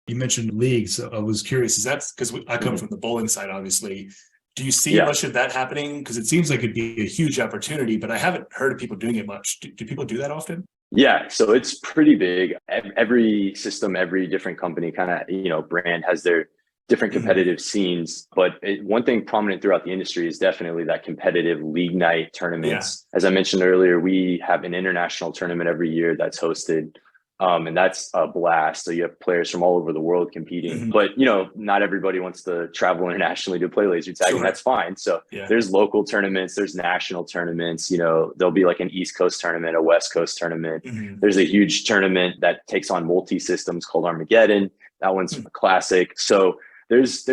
You mentioned leagues. So I was curious, is that because I come from the bowling side, obviously. Do you see Yeah. much of that happening? Because it seems like it'd be a huge opportunity, but I haven't heard of people doing it much. Do people do that often? Yeah, so it's pretty big. Every system, every different company kind of, brand has their different Mhm. competitive scenes. But one thing prominent throughout the industry is definitely that competitive league night Yeah. tournaments. As I mentioned earlier, we have an international tournament every year that's hosted. And that's a blast. So you have players from all over the world competing, Mhm. but not everybody wants to travel internationally to play laser tag, and Sure. that's fine. So Yeah. there's local tournaments, there's national tournaments. There'll be like an East Coast tournament, a West Coast tournament. Mhm. There's a huge tournament that takes on multi systems called Armageddon. That one's Hmm. a classic. So there's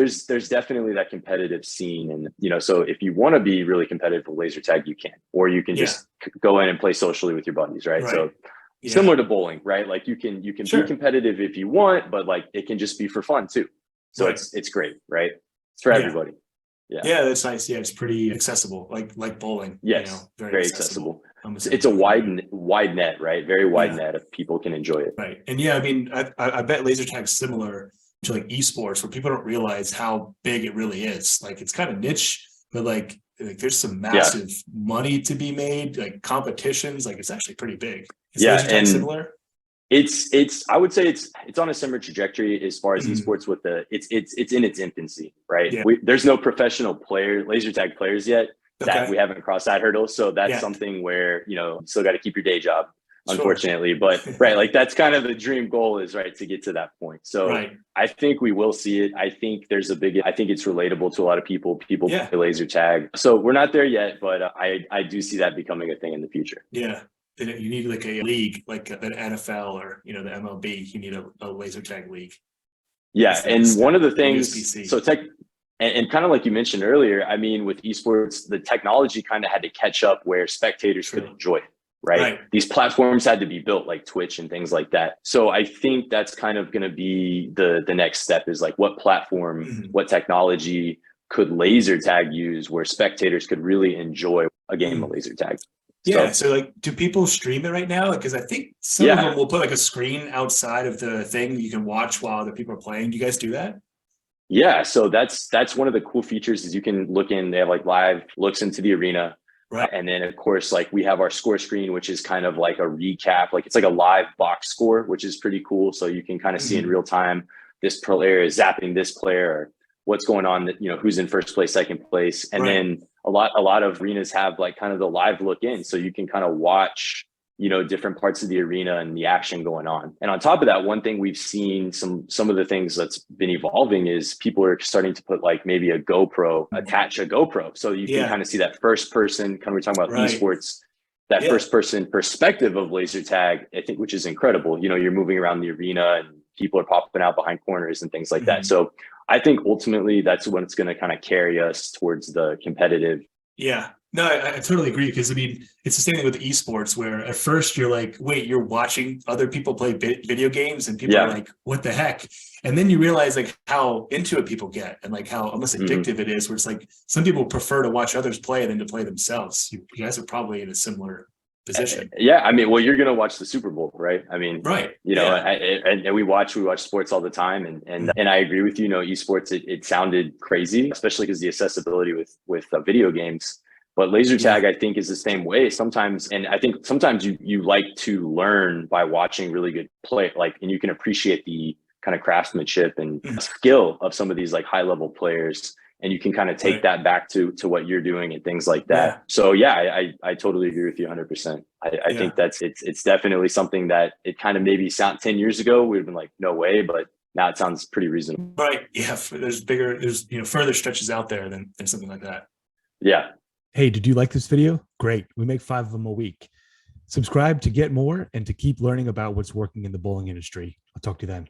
definitely that competitive scene, and so if you want to be really competitive with laser tag, you can, or you can Yeah. just go in and play socially with your buddies, right? Right. So Yeah. similar to bowling, right? Like you can be Sure. competitive if you want, but like it can just be for fun too. So Right. it's great, right? It's for Yeah. everybody. Yeah. Yeah, that's nice. Yeah, it's pretty accessible, like bowling. Yes. Very Very accessible. accessible. I'm It's assuming. a wide net, right? Very wide Yeah. net of people can enjoy it. Right. And yeah, I mean, I bet laser tag's similar to like esports where people don't realize how big it really is. Like it's kind of niche, but like there's some Yeah. massive money to be made, like competitions, like it's actually pretty big. Is Yeah. laser tag And similar? it's I would say it's on a similar trajectory as far as Mhm. esports with it's in its infancy, right? Yeah. There's no professional laser tag players yet that Okay. we haven't crossed that hurdle. So that's Yeah. something where, you still got to keep your day job, Sure. unfortunately. But right, like that's kind of the dream goal is right to get to that point. So Right. I think we will see it. I think it's relatable to a lot of people. People Yeah. play laser tag. So we're not there yet, but I do see that becoming a thing in the future. Yeah. You need like a league, like the NFL or the MLB. You need a laser tag league. Yeah, That's the next and one step. of the Or things, USBC. so tech, and kind of like you mentioned earlier, I mean, with esports, the technology kind of had to catch up where spectators could True. enjoy it, right? Right. These platforms had to be built like Twitch and things like that. So I think that's kind of going to be the next step is like what platform, Mhm. what technology could laser tag use where spectators could really enjoy a game of Mhm. laser tag. Yeah. So So like, do people stream it right now? Because I think some of them yeah, will put like a screen outside of the thing that you can watch while the people are playing. Do you guys do that? yeah. So that's one of the cool features is you can look in, they have like live looks into the arena. Right. And then of course, like we have our score screen, which is kind of like a recap, like it's like a live box score, which is pretty cool. So you can kind of see in Mhm. real time, this player is zapping this player, or what's going on, that, who's in first place, second place. And Right. then a lot of arenas have like kind of the live look in. So you can kind of watch, different parts of the arena and the action going on. And on top of that, one thing we've seen some of the things that's been evolving is people are starting to put like maybe attach a GoPro. So you can Yeah. kind of see that first person, kind of we're talking about Right. esports, that Yeah. first person perspective of laser tag, I think, which is incredible. You're moving around the arena and people are popping out behind corners and things like that. Mhm. So I think ultimately that's when it's going to kind of carry us towards the competitive. Yeah. No, I totally agree because I mean it's the same thing with esports where at first you're like, wait, you're watching other people play video games and people are Yeah. like, what the heck? And then you realize like how into it people get and like how almost Mhm. addictive it is. Where it's like some people prefer to watch others play than to play themselves. You guys are probably in a similar position, Yeah, I mean, well, you're gonna watch the Super Bowl, right? I mean, right? Yeah. and we watch sports all the time, and I agree with you. Esports, it sounded crazy, especially because the accessibility with video games. But laser Yeah. tag, I think, is the same way sometimes, and I think sometimes you like to learn by watching really good play, like, and you can appreciate the kind of craftsmanship and Mhm. skill of some of these like high level players, and you can kind of take Right. that back to what you're doing and things like that. Yeah. So yeah, I totally agree with you 100%. I Yeah. think it's definitely something that it kind of maybe sound 10 years ago we'd have been like no way, but now it sounds pretty reasonable. Right. Yeah. There's further stretches out there than something like that. Yeah. Hey, did you like this video? Great. We make 5 of them a week. Subscribe to get more and to keep learning about what's working in the bowling industry. I'll talk to you then.